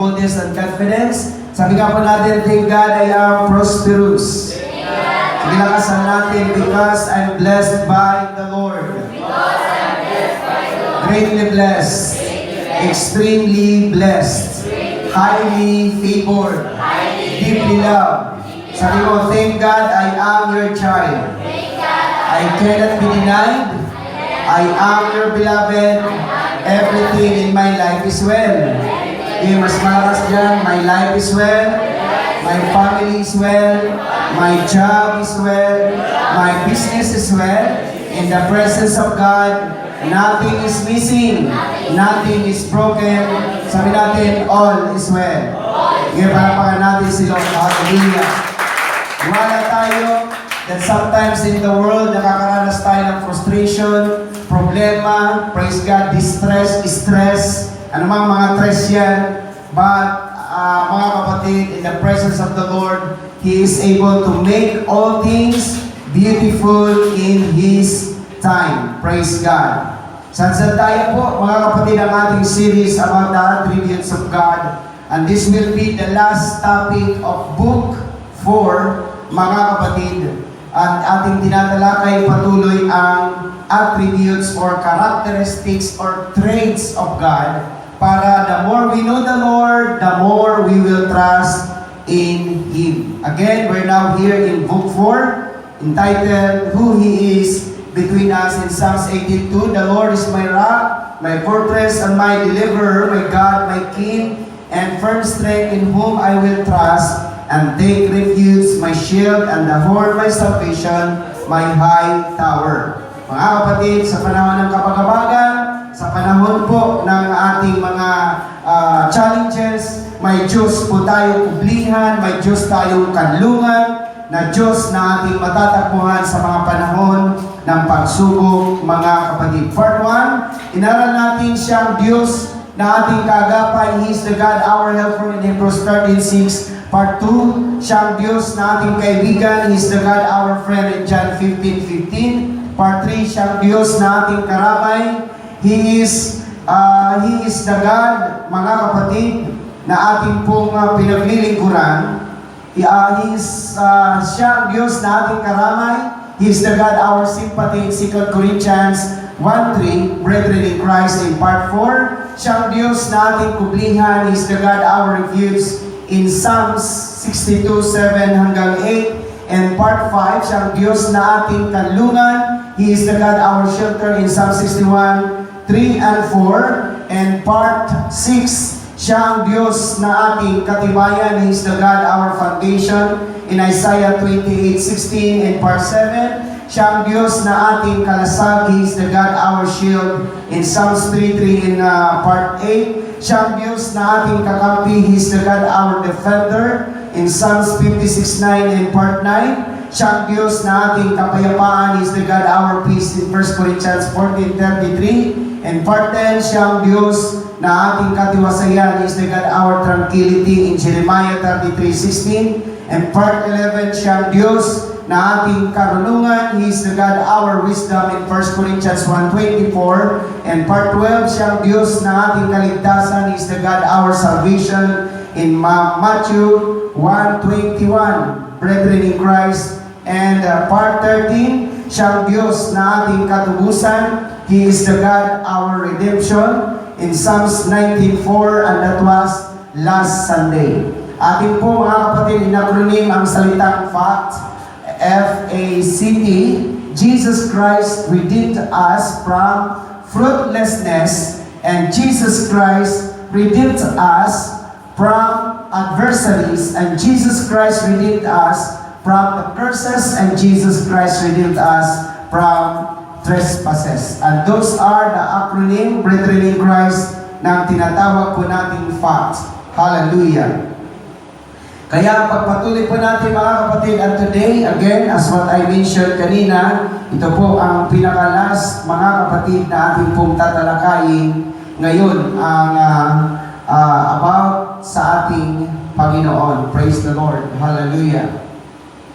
boldness and confidence. Sabi nga po natin, thank God I am prosperous. Sige lakasan natin, because I'm blessed by the Lord. Greatly blessed. Extremely blessed. Highly favored. Deeply loved. Sabi mo, thank God I am your child. I cannot be denied. I am your beloved. Everything in my life is well. Mas maras dyan, my life is well, my family is well, my job is well, my business is well. In the presence of God, nothing is missing, nothing is broken. Sabi natin, all is well. Sige, palapakan natin si Lord. Hallelujah. Wala tayo that sometimes in the world, nakakaranas tayo ng frustration, problema, praise God, distress, stress, anumang mga stress yan. But, mga kapatid, in the presence of the Lord, He is able to make all things beautiful in His time. Praise God. Saan tayo po, mga kapatid, ang ating series about the attributes of God. And this will be the last topic of Book 4, mga kapatid. At ating tinatalakay patuloy ang attributes or characteristics or traits of God, para the more we know the Lord, the more we will trust in Him. Again, we're now here in Book 4, entitled, Who He Is Between Us, in Psalms 82. The Lord is my rock, my fortress, and my deliverer, my God, my King, and firm strength, in whom I will trust, and take refuge, my shield, and the horn of my salvation, my high tower. Mga kapatid, sa panahon ng kapagabagan, sa panahon po ng ating mga challenges, may Diyos po tayong kublihan, may Diyos tayong kanlungan, na Diyos na ating matatakbuhan sa mga panahon ng pagsubok, mga kapatid. Part 1, inaral natin siyang Diyos na ating kaagapay. He is the God, our helper, in Hebrews 13:6. Part 2, siyang Diyos na ating kaibigan. He is the God, our friend, in John 15:15. Part 3, siyang Diyos na ating karamay. He is the God, mga kapatid, na ating pong pinaglilingkuran. Siyang Diyos na ating karamay. He is the God, our sympathy, in 2 Corinthians 1:3, brethren in Christ. In Part 4, siyang Diyos na ating kublihan. He is the God, our refuge, in Psalms 62:7-8. And Part 5, siyang Diyos na ating kanlungan. He is the God, our shelter, in Psalm 61:3-4. And Part 6, siyang Diyos na ating katibayan. He is the God, our foundation, in Isaiah 28:16. And Part 7, siyang Diyos na ating kalasag. He is the God, our shield, in Psalms 3:3. In Part 8, siyang Diyos na ating kakampi. He is the God, our defender, in Psalms 56:9. And Part 9, siyang Diyos na ating kapayapaan. He is the God, our peace, in 1 Corinthians 14:33. And Part 10, siyang Diyos na ating katiwasayan. He is the God, our tranquility, in Jeremiah 33:16. And Part 11, siyang Diyos na ating karunungan. He is the God, our wisdom, in 1 Corinthians 1:24. And Part 12, siyang Diyos na ating kaligtasan. He is the God, our salvation, in Matthew 1:21, brethren in Christ. And Part 13, siyang Diyos na ating katubusan. He is the God, our redemption, in Psalms 19:4, and that was last Sunday. Ating po, mga kapatid, in-acronym ang salitang FACT, F-A-C-T. Jesus Christ redeemed us from fruitlessness, and Jesus Christ redeemed us from adversaries, and Jesus Christ redeemed us from the curses, and Jesus Christ redeemed us from trespasses. And those are the acronym, brethren in Christ, na tinatawag po nating FACT. Hallelujah. Kaya pagpatuloy po natin, mga kapatid, at today, again, as what I mentioned kanina, ito po ang pinaka-last, mga kapatid, na ating pong tatalakayin ngayon, ang about sa ating Panginoon. Praise the Lord. Hallelujah.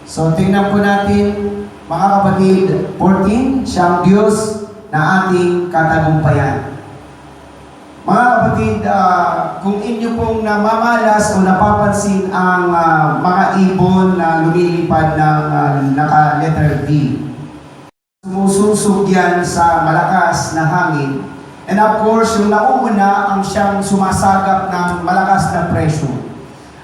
So, tingnan po natin, mga kapatid, 14, siyang Diyos na ating katagumpayan. Mga kapatid, kung inyo pong namamalas o napapansin ang mga ibon na lumilipad ng naka-letter V, sumususog yan sa malakas na hangin. And of course, yung nauuna ang siyang sumasagap ng malakas na pressure.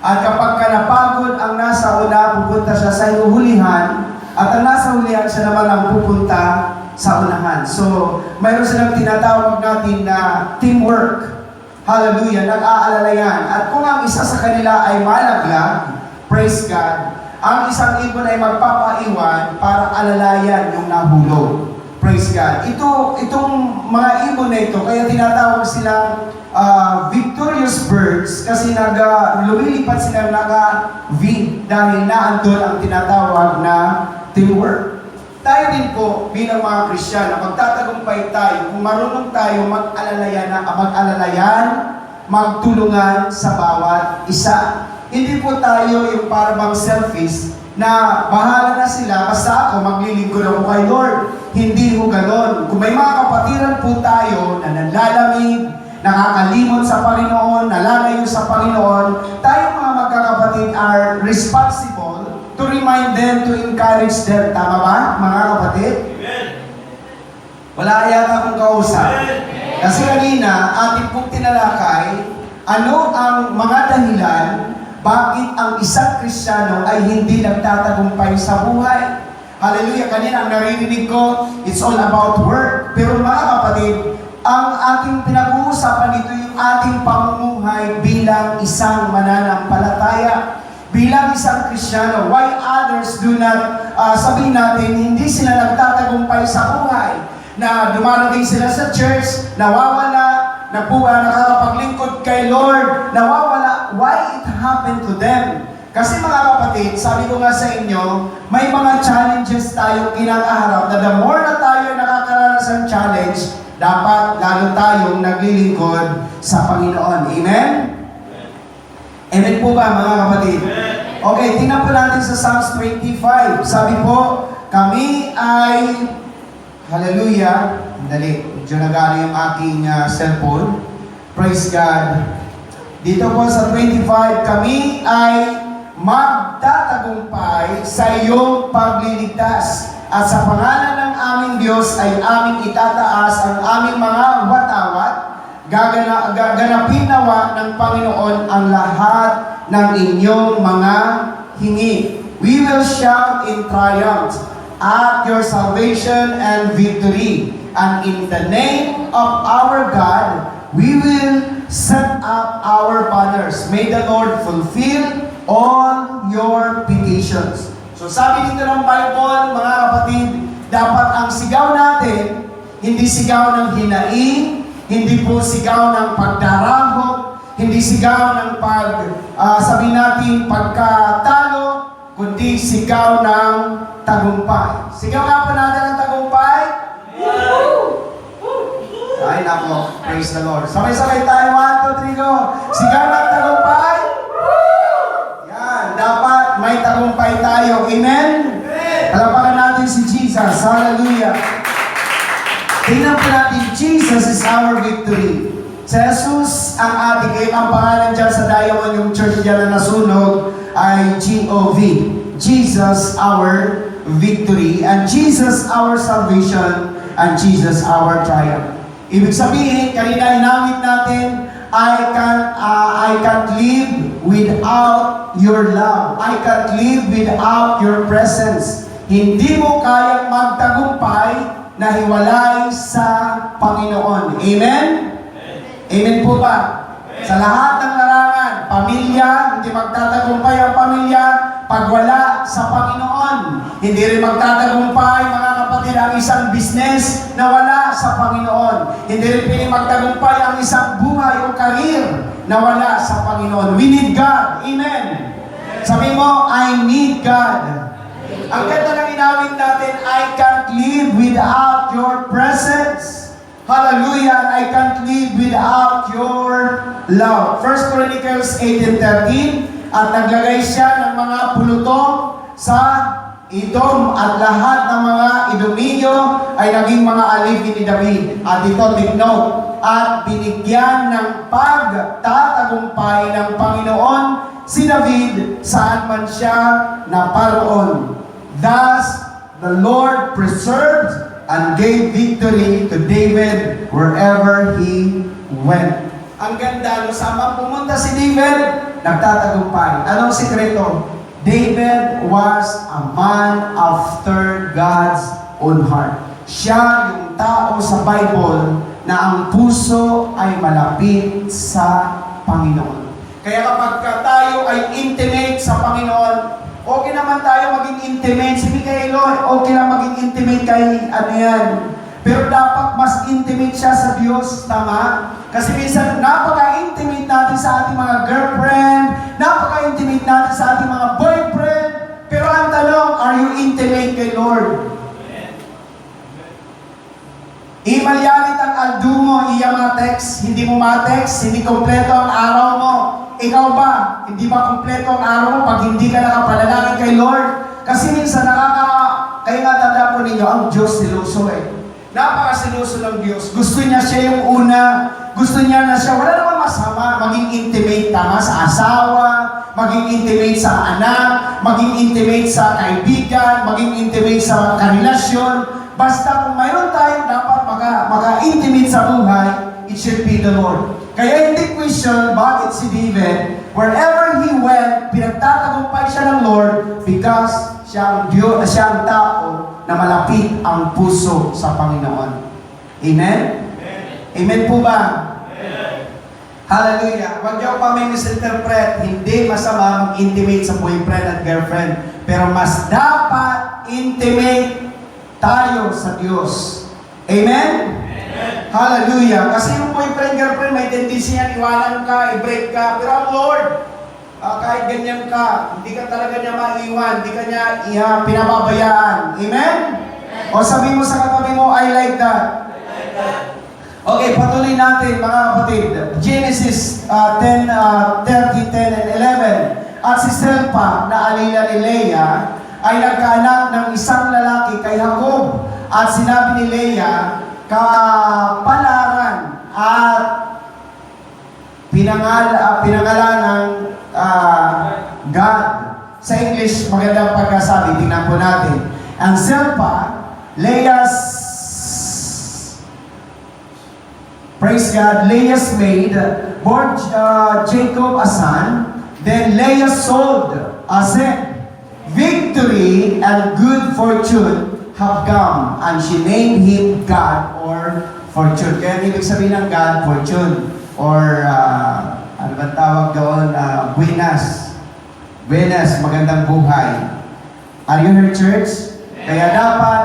At kapag ka napagod ang nasa una, pupunta siya sa inuhulihan, at ang nasa hulihan siya naman ang pupunta sa unahan. So, mayroon silang tinatawag natin na teamwork. Hallelujah, nag-aalala yan. At kung ang isa sa kanila ay malaglag, praise God, ang isang ibon ay magpapaiwan para alalayan yung nahulog. Praise God. Itong mga ibon na ito, kaya tinatawag silang victorious birds kasi lumilipad silang naka-V dahil naandun ang tinatawag na teamwork. Tayo din po bilang mga Kristiyano, magtatagumpay tayo kung marunong tayo mag-alalayan, magtulungan sa bawat isa. Hindi po tayo yung parang selfish na bahala na sila, basta ako maglilingkod ako kay Lord. Hindi po ganon. Kung may mga kapatiran po tayo na nanlalamig, nakakalimot sa Panginoon, nalalayo sa Panginoon, tayo mga magkakapatid are responsible to remind them, to encourage them. Tama ba, mga kapatid? Amen. Wala yata akong kausap. Kasi kanina, ating pong tinalakay, ano ang mga dahilan bakit ang isang Kristiyano ay hindi nagtatagumpay sa buhay. Hallelujah! Kanina ang naririnig ko, it's all about work. Pero mga kapatid, ang ating pinag-uusapan dito yung ating pamumuhay bilang isang mananampalataya, bilang isang Kristiyano. Why others do not, sabihin natin, hindi sila nagtatagumpay sa buhay, na dumarating sila sa church, nawawala, nakakapaglingkod kay Lord, nawawala. Why it happened to them? Kasi mga kapatid, sabi ko nga sa inyo, may mga challenges tayong kinakaharap na the more na tayo nakakaranas ng challenge, dapat lalo tayong naglilingkod sa Panginoon. Amen? Amen po ba mga kapatid? Okay, tingnan po natin sa Psalms 25. Sabi po, kami ay, hallelujah, dali, medyo nagano yung aking cellphone. Praise God. Dito po sa 25, kami ay magtatagumpay sa iyong pagliligtas. At sa pangalan ng aming Diyos ay aming itataas ang aming mga watawat. Gaganapin nawa ng Panginoon ang lahat ng inyong mga hingi. We will shout in triumph at your salvation and victory. And in the name of our God, we will set up our banners. May the Lord fulfill all your petitions. So sabi dito ng Bible, mga kapatid, dapat ang sigaw natin, hindi sigaw ng hinaing, hindi po sigaw ng pagdarahok, hindi sigaw ng sabi natin pagkatalo, kundi sigaw ng tagumpay. Sigaw nga po natin ang tagumpay. Ay nako, praise the Lord. Sabay-sabay tayo, 1, 2, 3, go. Sigaw ng tagumpay. Yan, dapat may tagumpay tayo. Amen? Palapakan natin si Jesus. Hallelujah. Tingnan po natin, Jesus is our victory. Si Jesus ang ating, ang pangalan dyan sa Diamond, yung church dyan na nasunog, ay G-O-V. Jesus our victory, and Jesus our salvation, and Jesus our triumph. Ibig sabihin, kanina inamit natin, I can't live without your love. I can't live without your presence. Hindi mo kayang magtagumpay na hiwalay sa Panginoon. Amen? Amen po ba? Sa lahat ng larangan, pamilya, hindi magtatagumpay ang pamilya pag wala sa Panginoon. Hindi rin magtatagumpay, mga kapatid, ang isang business na wala sa Panginoon. Hindi rin piling magtagumpay ang isang buhay o career na wala sa Panginoon. We need God. Amen. Sabi mo, I need God. Ang ganda ng inawit natin, I can't live without your presence. Hallelujah! I can't live without your love. 1 Chronicles 18:13, at naglagay siya ng mga pulutong sa Edom at lahat ng mga Edomino ay naging mga alipin ni David. At ito, take note, at binigyan ng pagtatagumpay ng Panginoon si David saan man siya naparoon. Thus, the Lord preserved and gave victory to David wherever he went. Ang ganda, no? Saan pumunta si David, nagtatagumpay. Anong sikreto? David was a man after God's own heart. Siya yung tao sa Bible na ang puso ay malapit sa Panginoon. Kaya kapag tayo ay intimate sa Panginoon, okay naman tayo maging intimate. Sabi kay Lord, okay lang maging intimate kay ano yan. Pero dapat mas intimate siya sa Diyos, tama? Kasi minsan, napaka-intimate natin sa ating mga girlfriend, napaka-intimate natin sa ating mga boyfriend, pero ang tanong, are you intimate kay Lord? Imalyalit ang aldo mo, iya mga text, hindi mo ma-text, hindi kompleto ang araw mo. Ikaw ba, hindi ba kompleto ang araw mo pag hindi ka nakapanalangin kay Lord? Kasi minsan kaya nga tanda po ninyo, ang Diyos siluso eh. Napakasiluso ng Diyos. Gusto niya siya yung una. Gusto niya na siya. Wala naman masama. Maging intimate tama sa asawa, maging intimate sa anak, maging intimate sa kaibigan, maging intimate sa karelasyon. Basta kung mayroon tayong dapat maka-intimate sa buhay, it should be the Lord. Kaya hindi question bakit si David, wherever he went, pinagtatagumpay siya ng Lord because siya ang tao na malapit ang puso sa Panginoon. Amen? Amen po ba? Hallelujah. Huwag niyo pa may misinterpret. Hindi masama mag-intimate sa boyfriend at girlfriend. Pero mas dapat intimate tayo sa Diyos. Amen? Hallelujah. Kasi yung boyfriend, girlfriend, may tendency yan, iwanan ka, i-break ka. Pero ang Lord, kahit ganyan ka, hindi ka talaga niya maiwan, hindi ka niya pinababayaan. Amen? O sabi mo sa katabi mo, I like that. Okay, patuloy natin mga kapatid. Genesis 10, 30, 10, and 11. At si Silpa na alila ni Leah ay nagkaanak ng isang lalaki kay Jacob. At sinabi ni Leah, kapalaran at pinangalan ng God. Sa English, magandang pagkasabi. Tingnan po natin. Ang Silpa, praise God, Leah's maid, born Jacob a son, then Leah sold a son. Victory and good fortune have come, and she named him God or fortune. Kaya ibig sabihin ng God, fortune. Or, ano ba tawag doon? Buenas. Buenas, magandang buhay. Are you here, church? Kaya dapat,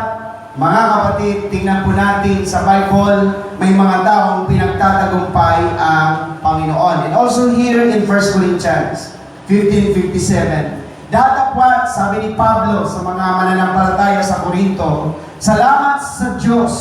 mga kapatid, tingnan po natin sa Bible, may mga taong pinagtatagumpay ang Panginoon. And also here in 1 Corinthians 15:57. Datapwat, sabi ni Pablo sa mga mananampalataya sa Korinto, salamat sa Diyos.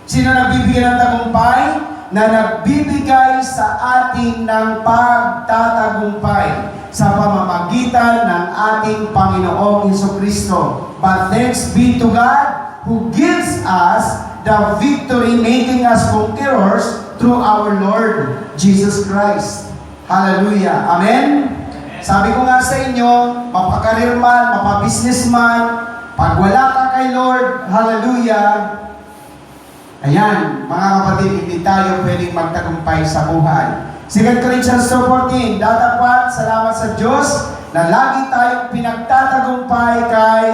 Sino nagbibigay ng tagumpay? Na nagbibigay sa atin ng pagtatagumpay sa pamamagitan ng ating Panginoong Hesukristo. But thanks be to God who gives us the victory, making us conquerors through our Lord Jesus Christ. Hallelujah. Amen? Sabi ko nga sa inyo, mapakareer man, mapabusiness man, pag wala ka kay Lord, hallelujah, ayan, mga kapatid, hindi tayo pwedeng magtagumpay sa buhay. 2 Corinthians 2:14, datapat, salamat sa Diyos na lagi tayong pinagtatagumpay kay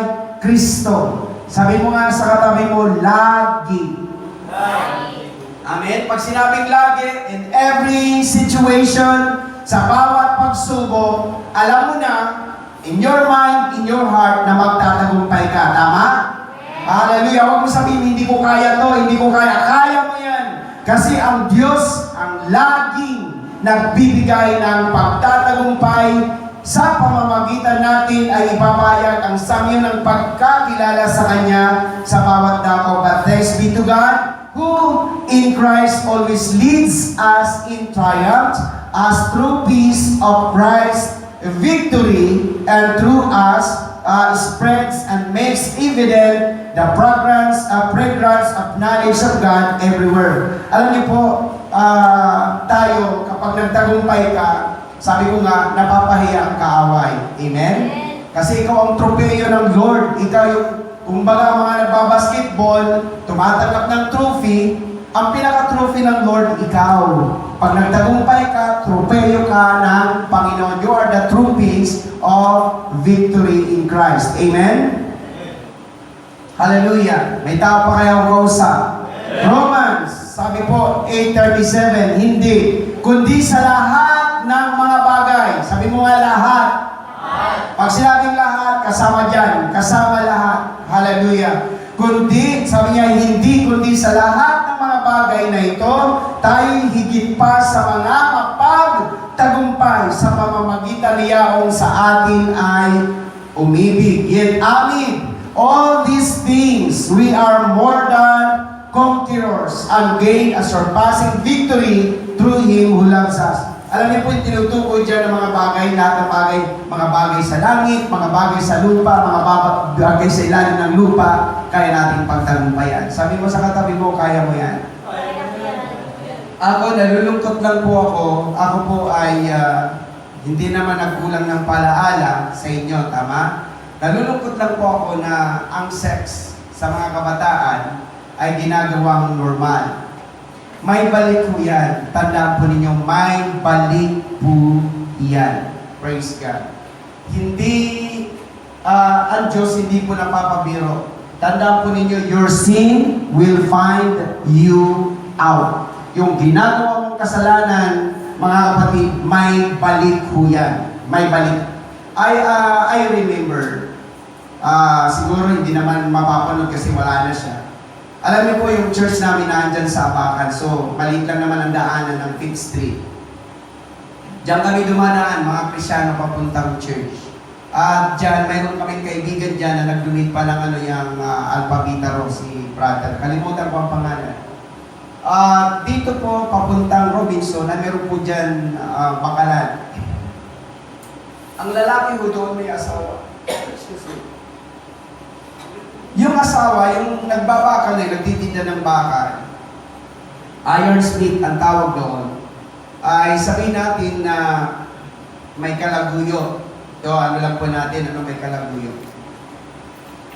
Kristo. Sabi mo nga sa katabi mo, lagi. Amen? Pag sinabing lagi, in every situation, sa bawat pagsubok, alam mo na, in your mind, in your heart, na magtatagumpay ka. Tama? Hallelujah. Huwag mo sabihin, hindi ko kaya to, hindi ko kaya. Kaya mo yan. Kasi ang Diyos, ang laging nagbibigay ng pagtatagumpay sa pamamagitan natin ay ipapayag ang samyo ng pagkakilala sa Kanya sa bawat dako. But thanks be to God, who in Christ always leads us in triumph, as through peace of Christ victory, and through us spreads and makes evident the fragrance of knowledge of God everywhere. Alam niyo po, tayo, kapag nagtagumpay ka, sabi ko nga, napapahiya ang kaaway. Amen? Kasi ikaw ang tropeyo ng Lord. Ikaw yung, kumbaga mga nagbabasketball, tumatanggap ng trophy, ang pinaka-trophy ng Lord, ikaw. Pag nagtagumpay ka, tropeyo ka ng Panginoon. You are the trophies of victory in Christ. Amen? Hallelujah. May tao pa kayong kausap. Romans, sabi po, 8:37, hindi, kundi sa lahat ng mga bagay. Sabi mo nga lahat. Pag sinabing lahat, kasama dyan. Kasama lahat. Hallelujah. Kundi, sabi niya, hindi, kundi sa lahat ng mga bagay na ito, tayo higit pa sa mga mapagtagumpay sa pamamagitan niya kung sa atin ay umibig. Yet amin, all these things, we are more than conquerors and gain a surpassing victory through Him who loves us. Alam niyo po yung tinutukoy dyan ng mga bagay, lahat ng bagay, mga bagay sa langit, mga bagay sa lupa, mga bagay sa ilalim ng lupa, kaya nating pagtagumpayan. Sabi mo sa katabi mo, kaya mo yan. Ako, nalulungkot lang po ako. Ako po ay hindi naman nagkulang ng palaala sa inyo, tama? Nalulungkot lang po ako na ang sex sa mga kabataan ay ginagawang normal. May balik po yan. Tandaan po ninyo, may balik po yan. Praise God. Hindi, ang Diyos hindi po napapabiro. Tandaan po ninyo, your sin will find you out. Yung ginagawa mong kasalanan, mga kapatid, may balik po yan. May balik. I remember, siguro hindi naman mapapanood kasi wala na siya. Alam niyo po yung church namin nandyan sa Abacan, so maliit lang naman ang daanan ng 5th Street. Diyan kami dumadaan, mga Krisyano papuntang church. At diyan, mayroon kaming kaibigan diyan na nag-donate pa ng yung Alpha Beta Rho, si brother. Kalimutan ko ang pangalan. Dito po, papuntang Robinson, na meron po diyan bakalan. Ang lalaki po doon may asawa. Yung asawa, yung nagbabakal na, nagtitinda ng bakal, iron split ang tawag doon, ay sabihin natin na may kalaguyo. Ito, ano lang po natin, ano may kalaguyo.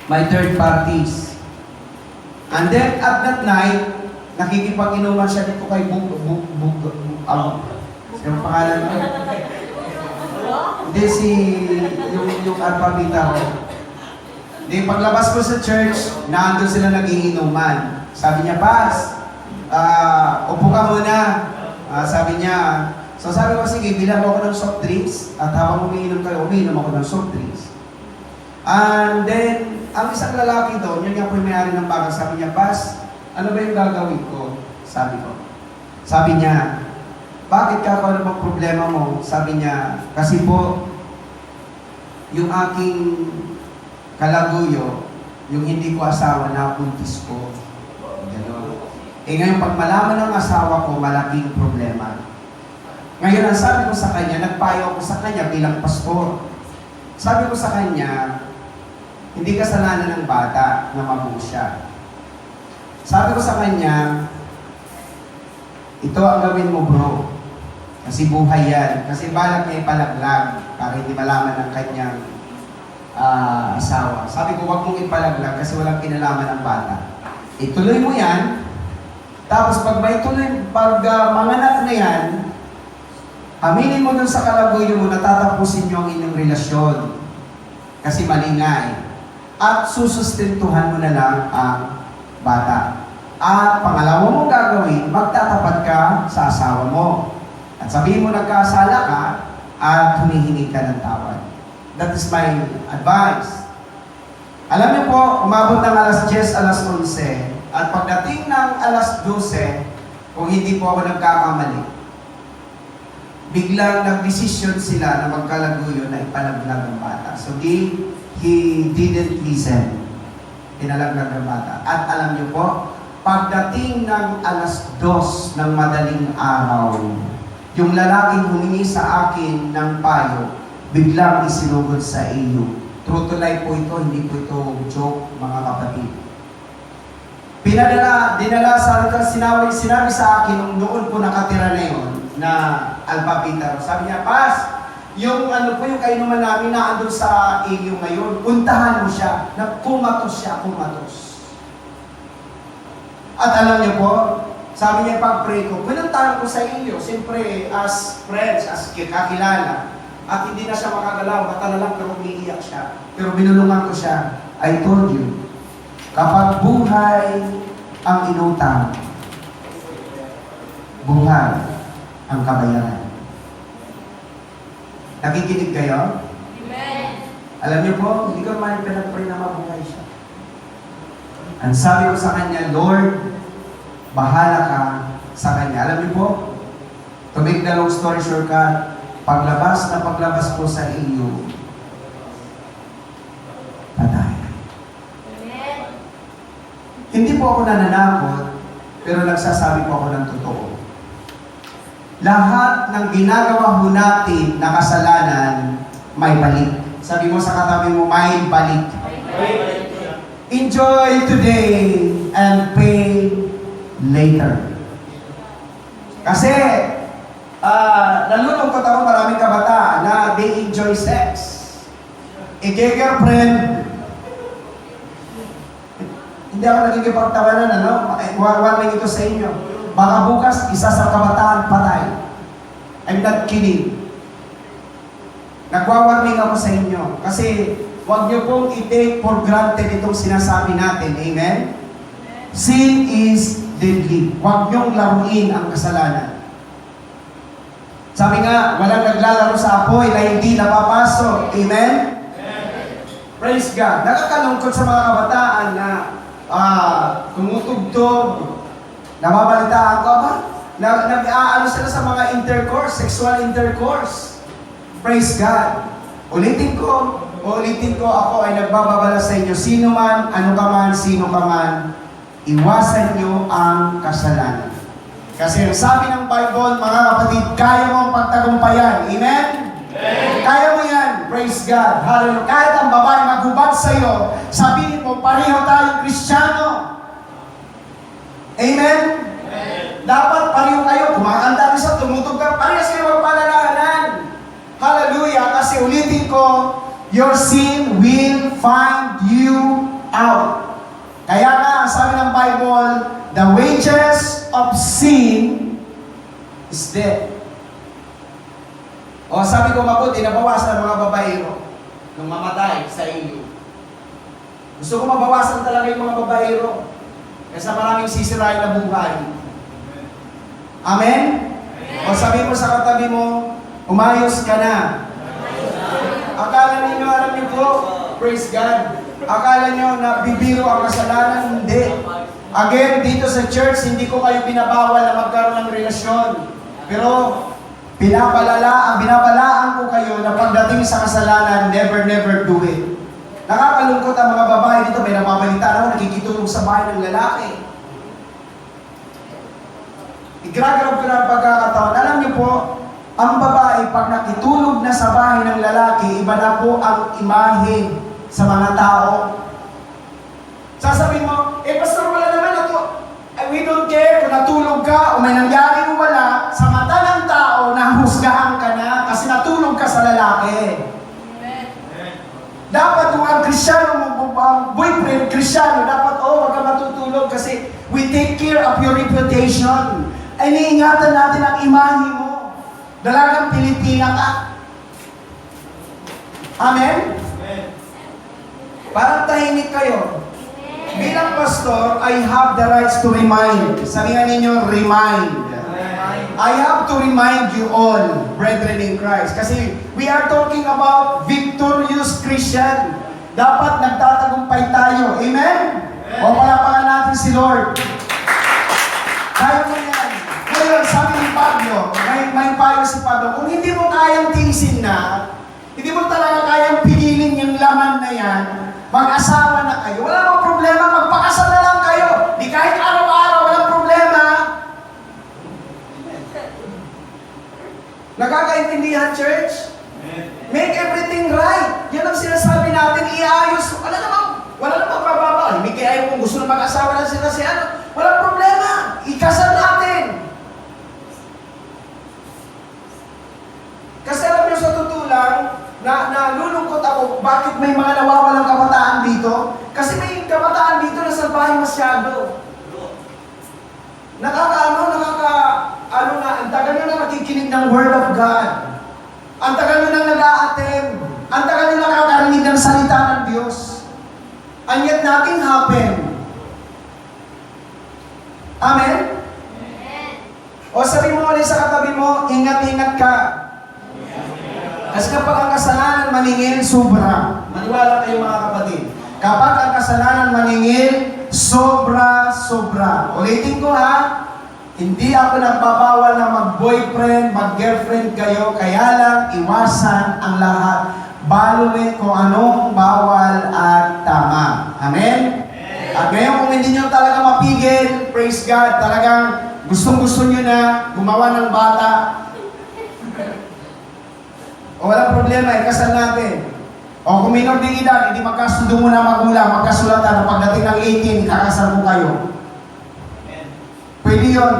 May third parties. And then, at that night, nakikipag-inuman siya dito kay yung pangalan mo? Hindi, yung Alpha Beta Rho. Di paglabas ko sa church, naandun sila nagiinuman. Sabi niya, Pas, upo ka muna. Sabi niya, so sabi ko, sige, bilang ako ng soft drinks, at habang umiinom kayo, umiinom ako ng soft drinks. And then, ang isang lalaki doon, yun nga po yung may-ari ng bakal, sabi niya, Pas, ano ba yung gagawin ko? Sabi ko. Sabi niya, bakit ka, ano bang problema mo? Sabi niya, kasi po, yung aking kalaguyo, yung hindi ko asawa, napuntis ko. Gano'n. Ngayon, pag malaman ng asawa ko, malaking problema. Ngayon, ang sabi ko sa kanya, nagpayo ako sa kanya bilang pastor. Sabi ko sa kanya, hindi kasalanan ng bata na mabuo siya. Sabi ko sa kanya, ito ang gawin mo, bro. Kasi buhay yan. Kasi balak niya ipalaglag para hindi malaman ng kanyang asawa. Sabi ko, wag mong ipalaglag kasi walang kinalaman ng bata. Ituloy mo yan. Tapos pag may tuloy, pag manganak na yan, aminin mo dun sa kalaguyo mo, natatapusin nyo ang inyong relasyon. Kasi malingay. At susustentuhan mo na lang ang bata. At pangalawa mo gagawin, magtatapat ka sa asawa mo. At sabihin mo nagkasala ka at humihingi ka ng tawad. That is my advice. Alam niyo po, umabot ng alas 10, alas 11, at pagdating ng alas 12, kung hindi po ako nagkakamali, biglang nagdesisyon sila na magkalaguyo na ipalaglag ng bata. So he didn't listen. Pinalaglag ng bata. At alam niyo po, pagdating ng alas 2 ng madaling araw, yung lalaking humingi sa akin ng payo, biglang isinugod sa iyo. True to life po ito, hindi po ito joke, mga kapatid. dinala sinabi sa akin nung noon po nakatira na yun, na Alpha Beta. Sabi niya, Pas, yung yung kainuman namin na andun sa iyo ngayon, puntahan mo siya, na kumatos siya, kumatos. At alam niyo po, sabi niya pag-pray ko, pinuntahan ko sa iyo, siyempre as friends, as kakilala, at hindi na siya makagalaw, mata na lang pero umiiyak siya. Pero binulungan ko siya, I told you, kapag buhay ang inutang, buhay ang kabayaran. Nakikinig kayo? Amen. Alam niyo po, hindi ko naman pinag-pray na mabuhay siya. Ang sabi ko sa kanya, Lord, bahala ka sa kanya. Alam niyo po, to make the long story short, paglabas po sa iyo, patay. Amen. Hindi po ako nananakot, pero nagsasabi po ako ng totoo. Lahat ng ginagawa ho natin na kasalanan, may balik. Sabi mo sa katabi mo, may balik. Enjoy today and pay later. Kasi, nalulungkot ako maraming kabataan na they enjoy sex. Girlfriend, hindi ako nagkikipagtawanan, warning ito sa inyo. Baka bukas, isa sa kabataan, patay. I'm not kidding. Nagwawarning ako sa inyo. Kasi, huwag niyo pong i-take for granted itong sinasabi natin. Amen? Sin is deadly. Huwag niyong laruin ang kasalanan. Sabi nga, walang naglalaro sa apoy na hindi napapasok. Amen? Praise God. Nakakalungkot sa mga kabataan na tumutugtog, nababalitaan ko ba? Nag-aano sila sa mga intercourse, sexual intercourse. Praise God. Ulitin ko, ako ay nagbababala sa inyo, sino man, ano ka man, sino ka man, iwasan nyo ang kasalanan. Kasi ang sabi ng Bible, mga kapatid, kaya mo ang pagtagumpayan. Amen? Amen. Kaya mo yan. Praise God. Hallelujah. Kahit ang babae maghubad sa iyo, sabihin mo, pareho tayong Kristiyano. Amen? Amen. Dapat pareho kayo. Kumakanta rin sa tumutog ka. Parehas kayo magpalalahanan. Hallelujah. Kasi ulitin ko, your sin will find you out. Kaya nga, sabi ng Bible, the wages of sin is death. O sabi ko mabuti, nabawasan mga babaero nung mamatay sa iyo. Gusto ko mabawasan talaga yung mga babaero kaysa maraming sisirain na buhay. Amen? O sabi mo sa katabi mo, umayos ka na. Akala ninyo, alam niyo po, praise God, akala nyo na bibiro ang kasalanan? Hindi. Again, dito sa church, hindi ko kayo binabawal na magkaroon ng relasyon. Pero, binabalaan ko kayo na pagdating sa kasalanan, never do it. Nakakalungkot ang mga babae dito, may nababalita ako, nakikitulog sa bahay ng lalaki. Igragrab ko na ang pagkakataon. Alam niyo po, ang babae, pag nakitulog na sa bahay ng lalaki, iba na po ang imahe sa mga tao. Sasabihin mo, pastor, wala naman ako. We don't care kung natulog ka o may nangyari o wala. Sa mata ng tao, nahusgahan ka na kasi natulog ka sa lalaki. Amen. Dapat kung ang Kristiyano, ang boyfriend, Kristiyano, dapat, wag ka matutulog kasi we take care of your reputation. Ay, niingatan natin ang imahe mo. Dalagang Pilipina ka. Amen? Parang tahimik kayo. Bilang pastor, I have the rights to remind. Sabihan ninyo, remind. I have to remind you all, brethren in Christ. Kasi we are talking about victorious Christian. Dapat nagtatagumpay tayo. Amen? O palapakan natin si Lord. Kaya mo yan. Ngayon, sabi ni Pablo, may payo si Pablo, kung hindi mo kayang tiisin na, hindi mo talaga kayang pigilin yung laman na yan, mag-asawa na kayo. Wala namang problema, magpakasal na lang kayo. Di kahit araw-araw, walang problema. Nakakaintindihan, church? Make everything right. Yan ang sinasabi natin, iayos. Wala namang bababa. Hindi kaya kung gusto na mag-asawa na sila si ano, walang problema. Ikasal natin. Kasi alam niyo sa totoo lang, nalulungkot ako, bakit may mga nawawalang kabataan dito? Kasi may kabataan dito na salbahe masyado. Ang tagal nyo na nakikinig ng Word of God. Ang tagal nyo na nag-a-attend. Ang tagal nyo na nakakarinig ng salita ng Diyos. And yet nothing happened. Amen? O sabi mo ulit sa katabi mo, ingat-ingat ka. Kasi kapag ang kasalanan maningil, sobra. Maniwala kayo mga kapatid. Kapag ang kasalanan maningil, sobra-sobra. Ulitin ko ha, hindi ako nagbabawal na mag-boyfriend, mag-girlfriend kayo, kaya lang iwasan ang lahat. Baluin kung anong bawal at tama. Amen? At ngayon kung hindi nyo talaga mapigil, praise God, talagang gustong-gusto nyo na gumawa ng bata, o walang problema, ikasal natin. O kung minor din edad, hindi magkasundo mo na magulang, magkasulatan na pagdating ng 18, ikakasal mo kayo. Pwede yun.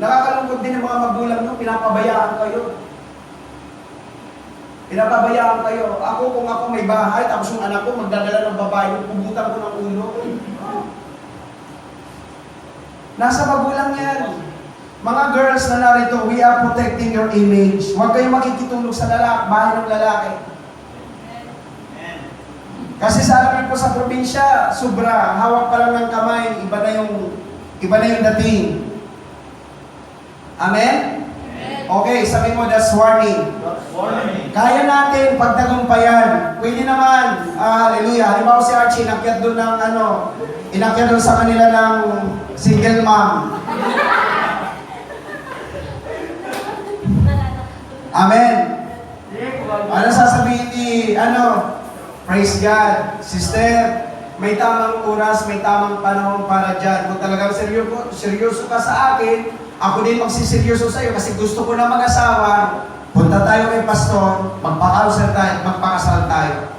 Nakakalungkot din ng mga magulang nyo, pinapabayaan kayo. Pinapabayaan kayo. Ako, kung ako may bahay, tapos yung anak ko magdadala ng babae, pugutan ko ng ulo. Nasa magulang yan. Mga girls na narito, we are protecting your image. Huwag kayong makikitulog sa bahay ng lalaki. Kasi sa alam po sa probinsya, sobra, hawak pa lang ng kamay, iba na yung dating. Amen? Okay, sabi mo, that's warning. Kaya natin pagtagumpayan. Pwede naman, hallelujah. Halimbawa si Archie, inakyat doon ng inakyat doon sa kanila ng single mom. Amen. Ano sasabihin ni, praise God. Sister, may tamang oras, may tamang panahon para dyan. Kung talagang seryoso ka sa akin, ako din magsiseryoso sa'yo kasi gusto ko na mag-asawa. Punta tayo kay pastor, magpakasal tayo.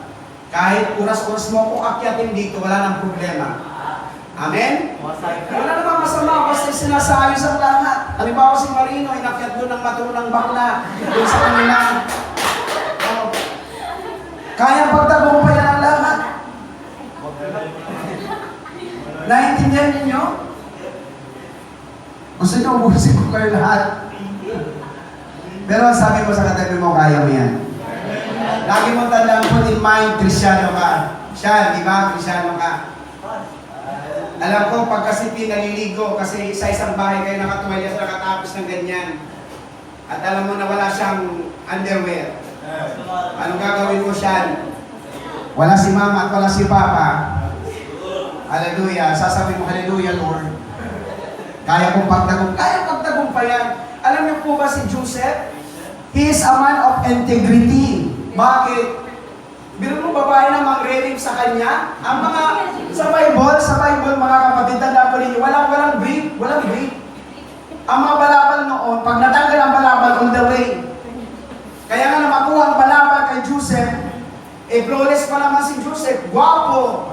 Kahit oras-oras mo ako akyatin dito, wala nang problema. Amen? Wala namang masama kasi sinasayos ang lahat. Halimbawa si Marino, inakyat doon ng matunang bakla, doon sa kanila. Kaya pagtagumpayan ang lahat. Naintindihan ninyo? Gusto nyo ubusin ko kayo lahat. Pero sabi mo sa katabi mo, kaya mo yan. Lagi mong tandaan, put in mind, Krisyano ka. Siya, di ba? Krisyano ka. Alam ko, pag kasi pinaliligo, kasi sa isang bahay kayo nakatuwalya sa nakatapos ng ganyan. At alam mo na wala siyang underwear. Anong gagawin mo siya? Wala si mama at wala si papa. Hallelujah. Sasabi mo, hallelujah, Lord. Kaya pagtagumpayan. Alam niyo po ba si Joseph? He is a man of integrity. Bakit? Biro mo babae na mag-rape sa kanya? Ang mga, sa Bible, mga kapatid, tandaan po ninyo, walang brief. Ang mga balabal noon, pag natanggal ang balabal, on the way. Kaya nga na makuha ang balabal kay Joseph, flawless pa naman si Joseph, guwapo,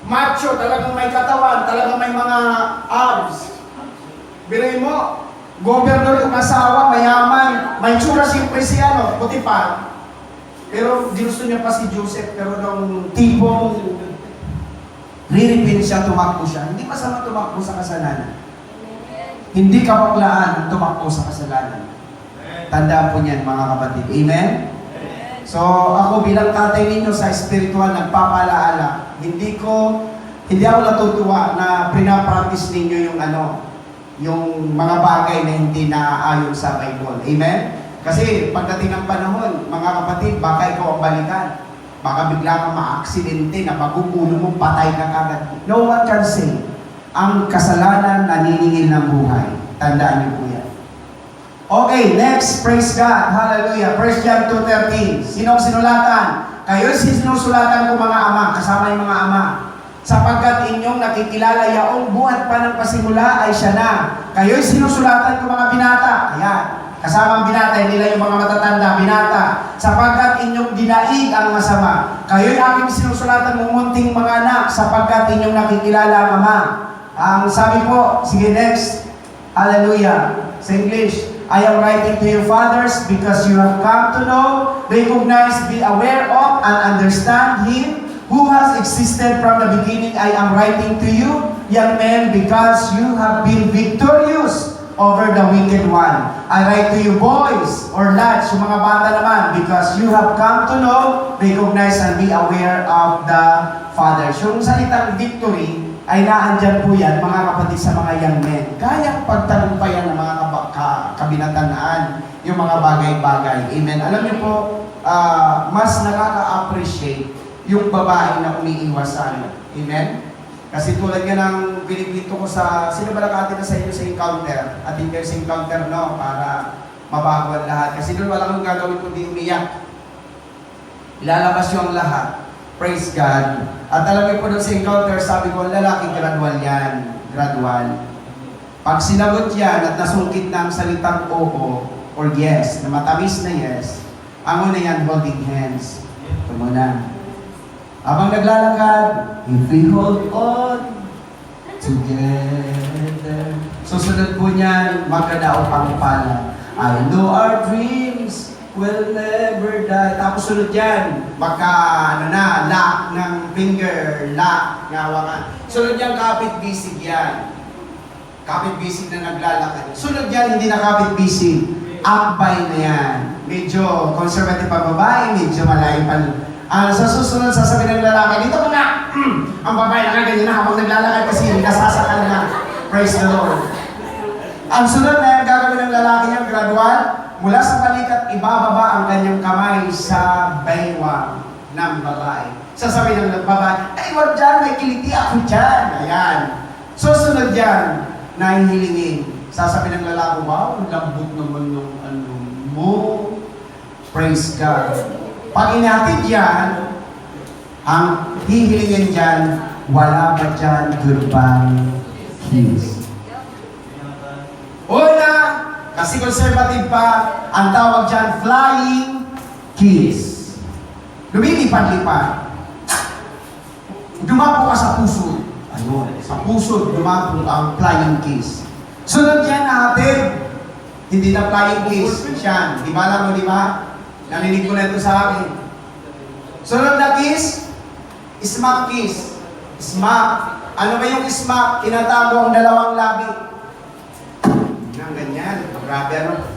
macho, talagang may katawan, talagang may mga abs. Biruin mo, gobernador yung asawa, mayaman, may tsura siyempre si Potiphar. Pero ginusto niya pa si Joseph, pero nung tipong riripin siya, tumakbo siya. Hindi masama tumakbo sa kasalanan. Hindi kapaklaan ang tumakbo sa kasalanan. Tandaan po niyan mga kapatid. Amen? So ako bilang tatay ninyo sa spiritual, nagpapalaala. Hindi ako natutuwa na pinapractice ninyo yung mga bagay na hindi naaayon sa Bible. Amen? Kasi pagdating ng panahon, mga kapatid, baka ikaw ang balikan. Baka bigla kang ma-aksidente na magugulo mo, patay ka agad. No one can say, ang kasalanan naniningil ng buhay. Tandaan niyo po yan. Okay, next, praise God. Hallelujah. 1 John 2:13. Sinong sinulatan? Kayo'y sinusulatan ko mga ama, kasama yung mga ama. Sapagkat inyong nakikilala yaong buhat pa ng pasimula ay siya na. Kayo'y sinusulatan ko mga binata. Ayan. Kasama ang binata, nila yung mga matatanda, binata. Sapagkat inyong dinaig ang masama. Kayo'y aking sinusulatan mong munting mga anak sapagkat inyong nakikilala ang Ama. Ang sabi po, sige next, hallelujah. Sa English, I am writing to you fathers because you have come to know, recognize, be aware of, and understand Him who has existed from the beginning. I am writing to you, young men, because you have been victorious over the wicked one. I write to you boys or lads, yung mga bata naman, because you have come to know, recognize, and be aware of the fathers. Yung salitang victory ay naandyan po yan, mga kapatid, sa mga young men. Kayang pagtagumpayan ng mga kabinatanaan, yung mga bagay-bagay. Amen. Alam niyo po, mas nakaka-appreciate yung babae na umiiwasan. Amen? Kasi tulad nga ng binibito ko sa, sino ba nakati na sa inyo sa encounter? At hindi kayo sa encounter, no? Para mabago ang lahat. Kasi doon wala kang gagawin kundi umiyak. Ilalabas yung lahat. Praise God. At alam niyo po doon sa encounter, sabi ko, lalaking gradual yan. Gradual. Pag sinagot yan at nasungkit na ang salitang oo or yes, na matamis na yes, ang una yan, holding hands. Ito muna. Habang naglalakad, if we hold on together. Susunod po niyan, magkadaog ang pala. I know our dreams will never die. Tapos sunod yan, lock ng finger, lock, ngawangan. Sunod yan, kapit-bisig yan. Kapit-bisig na naglalakad. Sunod yan, hindi na kapit-bisig. Akbay na yan. Medyo conservative pa babae, medyo malayo pa. Sa susunod, sasabihin ng lalaki, dito mo na! Ang babae nakaganyan na habang naglalakad kasi nasasakal na. Praise the Lord. Ang sunod na gagawin ng lalaki niya, gradual, mula sa balikat, ibababa ang kanyang kamay sa baywang ng babae. Sasabihin ng babae, ay, wag dyan, may kiliti ako dyan. Ayan. Susunod yan, nahihilingin. Sasabihin ng lalaki, wow, lambot naman ng ano mo. Praise God. Pag inatid yan, ang hihilingin dyan, wala ba dyan goodbye kiss? Una, kasi conservative pa, ang tawag dyan, flying kiss. Lumilipad-lipad. Dumapo ka sa puso. Ayun, sa puso, dumapo ang flying kiss. Sunod yan natin, hindi na flying kiss. Yan, di ba alam mo, di ba? Narinig ko na ito sa akin. Sunod na kiss, smack kiss. Smack. Ano ba yung smack? Tinatago ang dalawang labi. Ang ganyan. Grabe ano?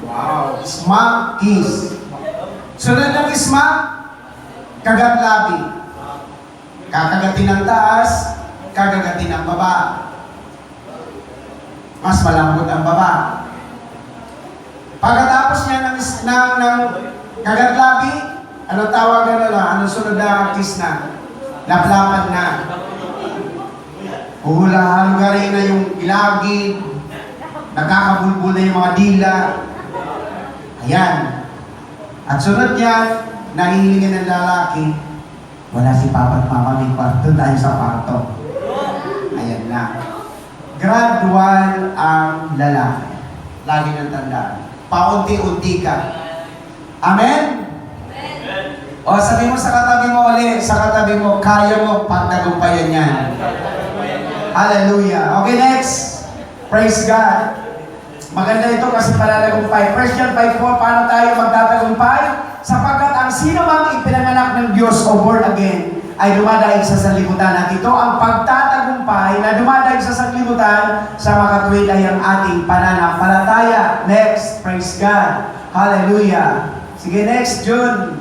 Wow. Smack kiss. Sunod na smack, kagat labi. Kakagatin ng taas, kagagatin ng baba. Mas malambot ang baba. Pagkatapos niya ng kagatlabi, ano tawag na lang? Ano sunod na kiss na? Laplapan na. Uhulahan na yung ilagid, nagkakabulbul na yung mga dila. Ayan. At sunod niya, nahihilingin ng lalaki, wala si Papa at Mama, may kwarto tayo sa kwarto. Ayan na. Gradual ang lalaki. Lagi ng tandaan. Paunti-unti ka. Amen? Amen? O sabi mo sa katabi mo ulit, sa katabi mo, kaya mo pagtagumpayan yan. Hallelujah. Okay, next. Praise God. Maganda ito kasi pananagumpay. 1 John 5:4, paano tayo magtatagumpay? Sapagkat ang sino mang ipinanganak ng Diyos o born again ay dumadaig sa sanlibutan. At ito ang pagtatagumpay na dumadaig sa sanlibutan sa makatuwid ay ang ating pananampalataya. Next, praise God. Hallelujah. Sige, next, June.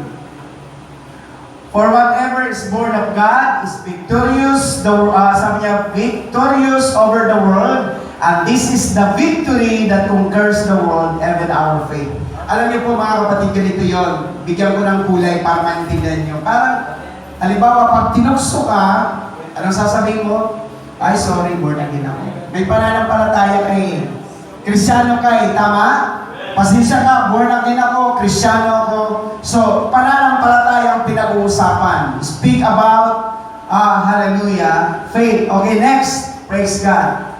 For whatever is born of God is victorious, sabi niya, victorious over the world. And this is the victory that conquers the world, even our faith. Alam niyo po mga kapatid, ganito yun. Bigyan ko ng kulay para maintindihan niyo. Parang, halimbawa, pag tinukso ka, anong sasabihin mo? Ay, sorry, born again ako. May pananampalataya kay Kristiyano kay, tama? Pasensya ka, born again ako, Kristiyano ako. So, pananampalataya ang pinag-uusapan. Speak about, hallelujah, faith. Okay, next. Praise God.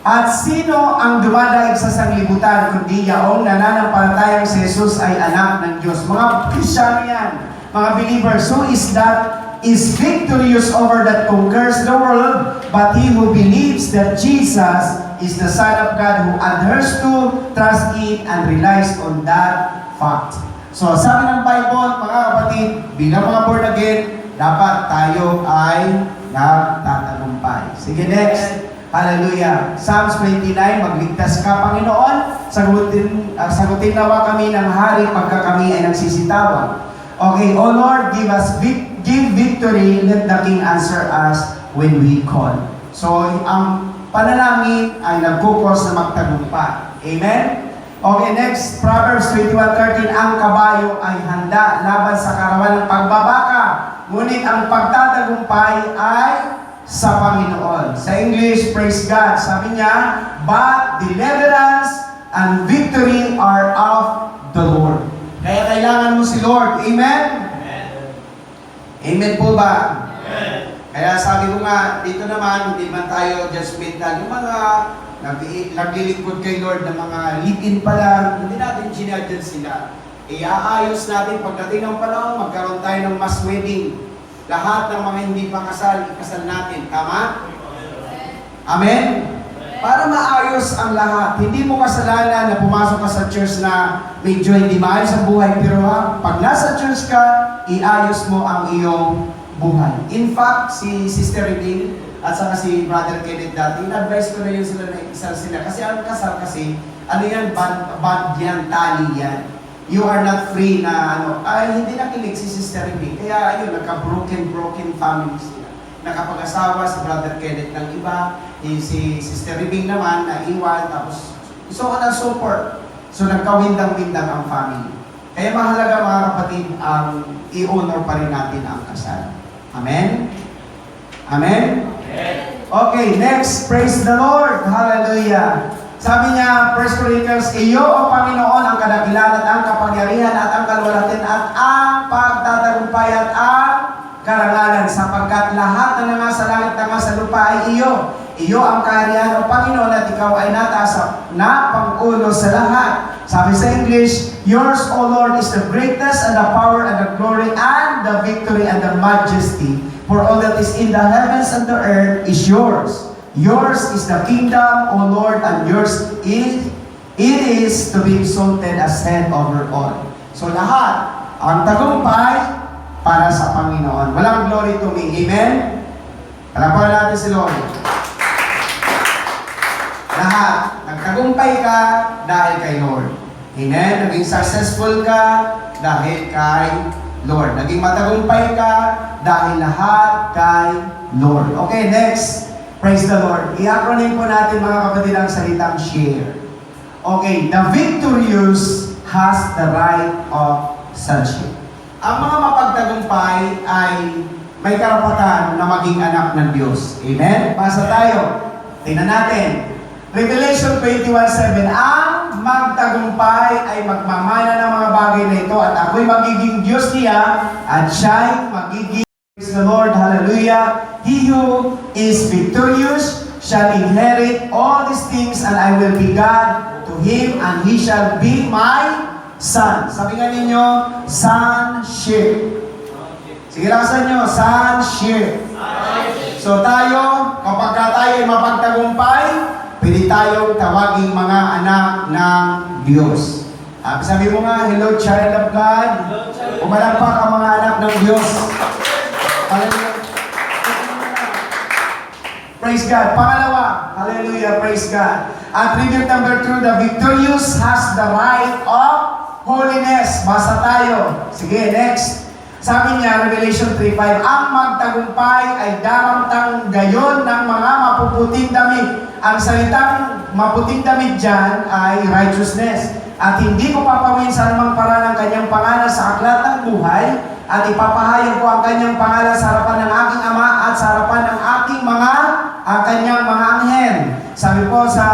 At sino ang dumadaig sa sanglibutan, kundi yaong nananampalatayang si Jesus ay anak ng Diyos. Mga Kristiyano yan. mga believers, who is that is victorious over that conquers the world, but he who believes that Jesus is the Son of God, who adheres to, trusts in, and relies on that fact. So, sabi ng Bible, mga kapatid, bilang mga born again, dapat tayo ay nagtatagumpay. Sige, next. Hallelujah. Psalms 29, magligtas ka, Panginoon. Sagutin nawa kami ng hari pagka kami ay nagsisitawan. Okay, O Lord, give victory, let the King answer us when we call. So, ang panalangin ay nagkukos na magtagumpay. Amen? Okay, next, Proverbs 21:13, ang kabayo ay handa laban sa karawan ng pagbabaka, ngunit ang pagtatagumpay ay sa Panginoon. Sa English, praise God. Sabi niya, but deliverance and victory are of the Lord. Kaya kailangan mo si Lord. Amen? Amen, Amen po ba? Amen. Kaya sabi ko nga, dito naman, hindi man tayo judgmental. Yung mga naglilingkod kay Lord na mga live-in pa lang, hindi natin ginadyan sila. Iaayos natin pagdating ng panahon, magkaroon tayo ng mass wedding. Lahat ng mga hindi pa kasal, ikasal natin. Tama? Amen? Para maayos ang lahat. Hindi mo kasalanan na pumasok ka sa church na medyo hindi maayos ang buhay. Pero pag nasa church ka, iayos mo ang iyong buhay. In fact, si Sister Rebing at saka si Brother Kenneth dati, in-advise ko na yun sila na ikasal sila. Kasi ang kasal kasi, ano yan, band yan, tali yan. You are not free na hindi nakilig si Sister Rebing. Kaya ayun, nagka-broken family sila. Nakapag-asawa si Brother Kenneth ng iba, si Sister Rebing naman na iwan, tapos gusto ko ng support. So nagkawindang-windang ang family. Kaya mahalaga mga kapatid, ang i-honor pa rin natin ang kasal. Amen? Amen? Okay, next, praise the Lord. Hallelujah. Sabi niya, 1 Corinthians, iyo o Panginoon ang kadakilan at ang kapangyarihan at ang kalwalhatian at ang pagtatagumpay at ang karangalan, sapagkat lahat na nga sa langit na nga sa lupa ay iyo. Iyo ang kaharian o Panginoon at ikaw ay nataas na pangulo sa lahat. Sabi sa English, yours, O Lord, is the greatness and the power and the glory and the victory and the majesty. For all that is in the heavens and the earth is yours. Yours is the kingdom, O Lord, and yours it is to be exalted as head over all. So lahat, ang tagumpay para sa Panginoon. Walang glory to me. Amen? Palapakan natin si Lord. Lahat, nagtagumpay ka dahil kay Lord. Amen? Naging successful ka dahil kay Lord. Naging matagumpay ka dahil lahat kay Lord. Okay, next. Praise the Lord. I-acronym po natin mga kapatid ang salitang share. Okay, the victorious has the right of sonship. Ang mga mapagtagumpay ay may karapatan na maging anak ng Diyos. Amen? Basa tayo. Tingnan natin. Revelation 21:7, ang magtagumpay ay magmamana ng mga bagay na ito at ako'y magiging Diyos niya at siya'y magiging. Praise the Lord, hallelujah. He who is victorious shall inherit all these things, and I will be God to him, and he shall be my son. Sabi nga ninyo, sonship. Sige, lasan nyo, sonship. So tayo, kapag tayo ay mapagtagumpay, pwede tayong tawaging mga anak ng Diyos. Sabi mo nga, hello child of God. Umalagpak ang mga anak ng Diyos. Hallelujah. Praise God. Pangalawa, hallelujah, praise God. Attribute number 2, the victorious has the right of holiness. Basa tayo. Sige, next. Sabi niya, Revelation 3:5, ang magtagumpay ay daramtang gayon ng mga mapuputing damit. Ang salitang maputing damit dyan ay righteousness. At hindi ko papawin sa anumang paraan ang kanyang pangalan sa aklat ng buhay, at ipapahayag ko ang kanyang pangalan sa harapan ng aking Ama at sa harapan ng aking kanyang mga anghel. Sabi po sa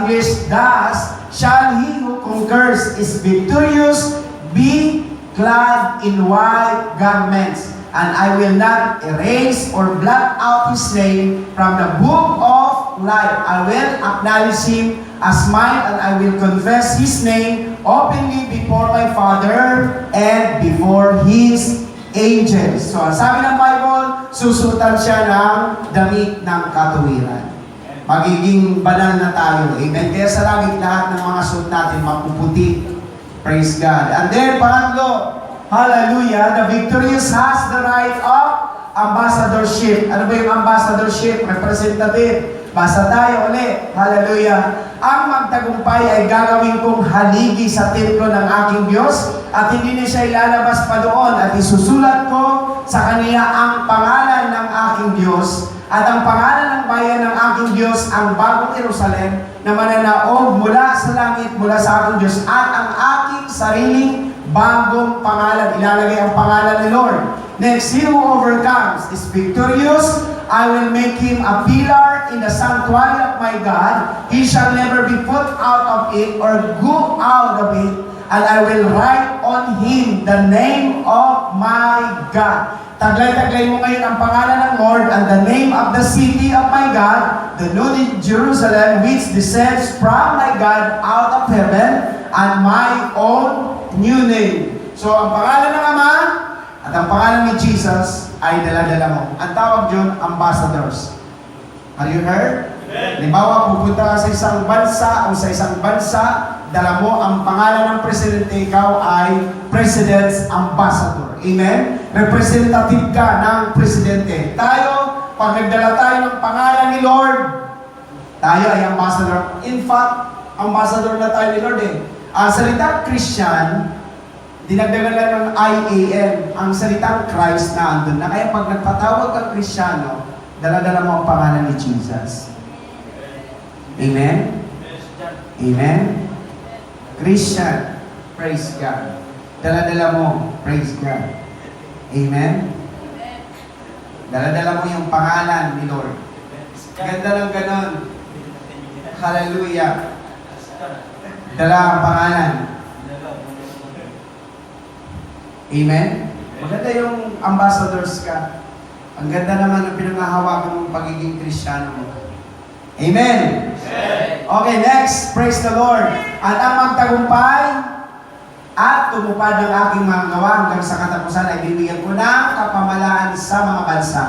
English, thus shall he who conquers is victorious be clad in white garments, and I will not erase or blot out his name from the book of life. I will acknowledge him as mine, and I will confess his name openly before my Father and before his angels. So, ang sabi ng Bible, susutan siya ng damit ng katuwiran. Magiging banal na tayo. Amen. Kaya sa langit lahat ng mga suot natin mapuputi. Praise God. And then, pangatlo, hallelujah, the victorious has the right of ambassadorship. Ano ba yung ambassadorship? Representative. Basa tayo ulit. Hallelujah. Ang magtagumpay ay gagawin kong haligi sa templo ng aking Diyos at hindi niya siya ilalabas pa doon at isusulat ko sa kaniya ang pangalan ng aking Diyos at ang pangalan ng bayan ng aking Diyos ang bagong Jerusalem na mananaog mula sa langit, mula sa aking Diyos at ang aking sariling bagong pangalan. Ilalagay ang pangalan ni Lord. Next, he who overcomes is victorious. I will make him a pillar in the sanctuary of my God. He shall never be put out of it or go out of it. And I will write on him the name of my God. Taglay-taglay mo ngayon ang pangalan ng Lord and the name of the city of my God, the New Jerusalem, which descends from my God out of heaven, and my own new name. So, ang pangalan ng Ama at ang pangalan ni Jesus ay dala-dala mo. Ang tawag yun, ambassadors. Have you heard? Halimbawa, pupunta ka sa isang bansa o sa isang bansa, dala mo ang pangalan ng presidente, ikaw ay President's Ambassador. Amen? Representative ka ng presidente. Tayo, pag nagdala tayo ng pangalan ni Lord, tayo ay ambassador. In fact, ambassador na tayo ni Lord eh. Ang salitang Christian, dinagdagan lang ng IAN, ang salitang Christ na andun na. Kaya pag nagpatawag kang Kristiyano, dala-dala mo ang pangalan ni Jesus. Amen? Amen? Christian, praise God. Dala-dala mo, praise God. Amen? Dala-dala mo yung pangalan ni Lord. Ganda lang ganon. Hallelujah. Dala ang pangalan. Amen? Maganda yung ambassadors ka. Ang ganda naman ng pinangahawakan mong pagiging Kristiyano mo. Amen? Okay, next. Praise the Lord. At ang magtagumpay at tumupad ng aking mga gawa hanggang sa katapusan ay bibigyan ko ng kapamalaan sa mga bansa.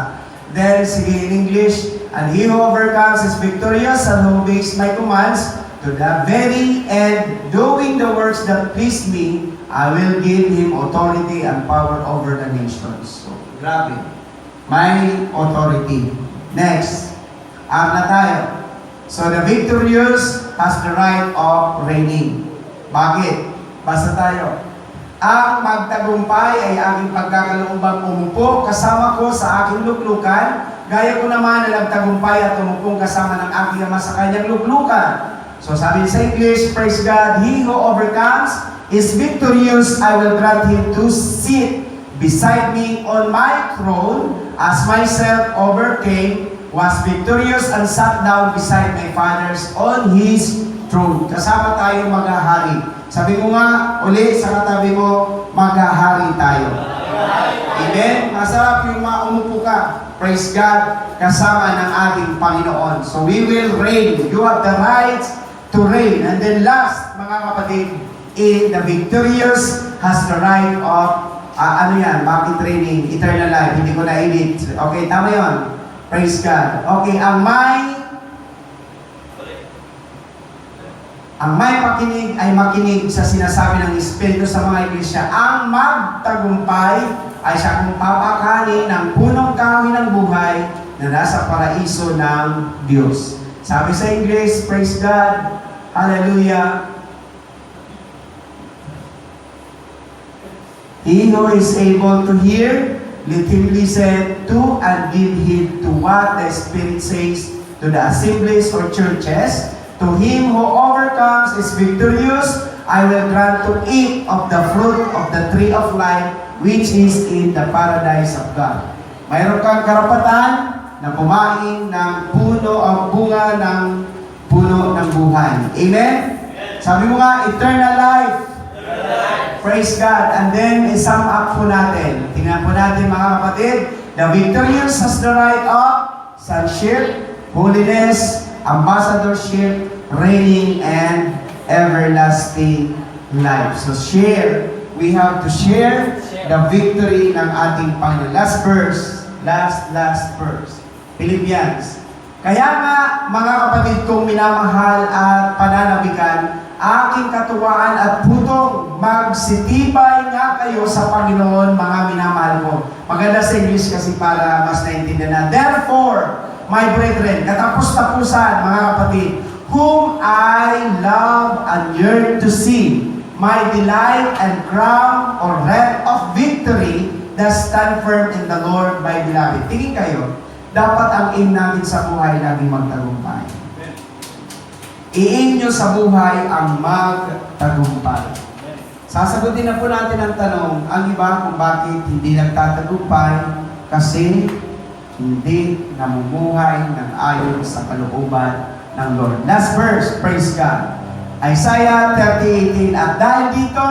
Then, sige in English, and he who overcomes is victorious and who obeys my commands to the very end, doing the works that please me, I will give him authority and power over the nations. So, grabe. May authority. Next. Na tayo. So, the victorious has the right of reigning. Bakit? Basta tayo. Ang magtagumpay ay aking pagkakaloombang umupo kasama ko sa aking luklukan, gaya ko naman na nagtagumpay at umupong kasama ng aking ama sa kanyang luklukan. So sabi sa English, praise God, he who overcomes is victorious. I will grant him to sit beside me on my throne as myself overcame, was victorious and sat down beside my fathers on his throne. Kasama tayo maghahari. Sabi mo nga, uli sa katabi mo, maghahari tayo. Amen? Masarap yung maumupo ka. Praise God, kasama ng ating Panginoon. So we will reign. You have the right to reign. And then last, mga kapatid, the victorious has the right of, bakit training, eternal life. Hindi ko na-edit. Okay, tama yun. Praise God. Okay, ang may pakinig ay makinig sa sinasabi ng Espiritu sa mga iglesia. Ang magtagumpay ay siya kung papakanin ng punong kahoy ng buhay na nasa paraiso ng Diyos. Sabi sa English, praise God, hallelujah. He who is able to hear, let him listen to and give heed to what the Spirit says to the assemblies or churches. To him who overcomes is victorious, I will grant to eat of the fruit of the tree of life, which is in the paradise of God. Mayroon kang karapatan na kumain ng puno o bunga ng puno ng buhay. Amen? Sabi mo nga, eternal life. Praise God. And then, isum up po natin. Tingnan po natin mga kapatid. The victorious has the right of sonship, holiness, ambassadorship, reigning, and everlasting life. So share. We have to share the victory ng ating Panginoon. Last verse. Last verse. Philippians. Kaya nga, mga kapatid kong minamahal at pananabikan, aking katuwaan at putong, magsitibay nga kayo sa Panginoon, mga minamahal ko. Maganda sa English kasi para mas naintindihan na. Therefore, my brethren, katapos-tapusan, mga kapatid, whom I love and yearn to see, my delight and crown or wreath of victory, that stand firm in the Lord, my beloved. Tingin kayo, dapat ang aim natin sa buhay laging magtagumpay. I-aim nyo sa buhay ang magtagumpay. Sasagutin na po natin ang tanong, ang iba kung bakit hindi nagtatagumpay kasi hindi namumuhay ng ayon sa kalooban ng Lord. Last verse, praise God. Isaiah 30:18, at dahil dito,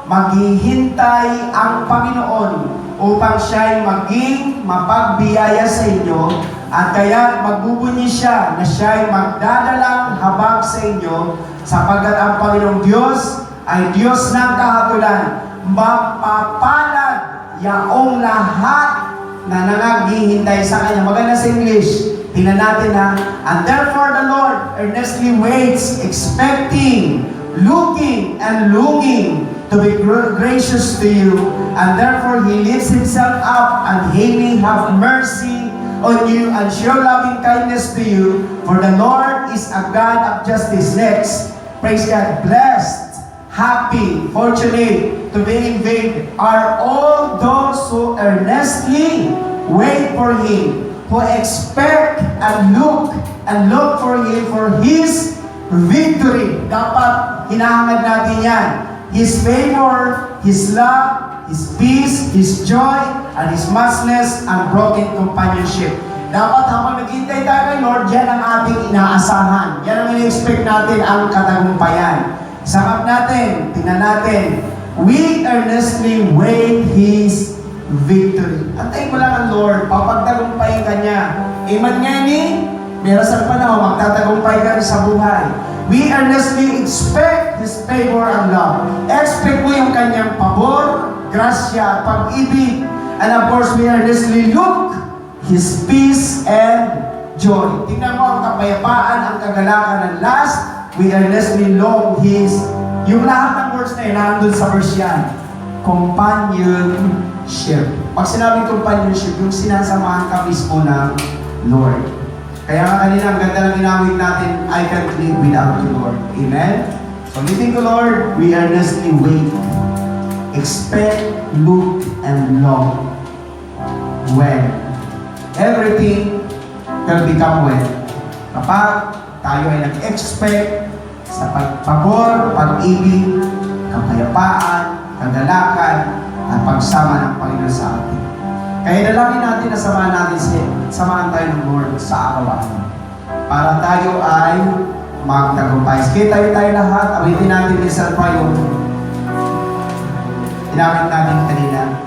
maghihintay ang Panginoon upang siya'y maging mapagbiyaya sa inyo, at kaya magbubunyi siya na siya'y magdadalang habag sa inyo, sapagkat ang Panginoong Diyos ay Diyos ng kahatulan. Mapapalad yaong lahat na nangaghihintay sa Kanya. Maganda sa English. Tingnan natin ha. And therefore the Lord earnestly waits, expecting, looking, and longing to be gracious to you, and therefore He lifts Himself up, and He may have mercy on you, and show loving kindness to you, for the Lord is a God of justice. Next, praise God. Blessed, happy, fortunate, to be invaded are all those who earnestly wait for Him, who expect and look for Him for His victory. Dapat hinahangad natin yan. His favor, His love, His peace, His joy, and His matchless and broken companionship. Dapat habang naghihintay tayo kay Lord, yan ang ating inaasahan. Yan ang in-expect natin ang katagumpayan. Sangap natin, tingnan natin. We earnestly wait His victory. Antayin mo lang ang Lord, papagtagumpayin ka niya. Iman nga ni, meron sa panahon, magtatagumpay ka rin sa buhay. We earnestly expect His favor and love. Expect mo yung kanyang pabor, grasya, pag-ibig. And of course, we earnestly look His peace and joy. Tingnan mo ang kapayapaan, ang kagalakan ng last. We earnestly long His, yung lahat ng words na nandun sa verse yan, companionship. Pag sinabing companionship, yung sinasamahan ka mismo ng Lord. Kaya nga kanina, ang ganda ng inawit natin, I can't live without you, Lord. Amen? So, ulitin ko, Lord, we earnestly wait, expect, look, and long. When everything will become well. Kapag tayo ay nag-expect sa pagpabor, pag-ibig, kapayapaan, kagalakan, at pagsama ng Panginoon sa atin. Kaya dalangin natin na samahan tayo ng Lord sa araw-araw. Para tayo ay magtagumpay. Sige, tayo lahat. Awitin natin isang prayo. Inawit natin kanina.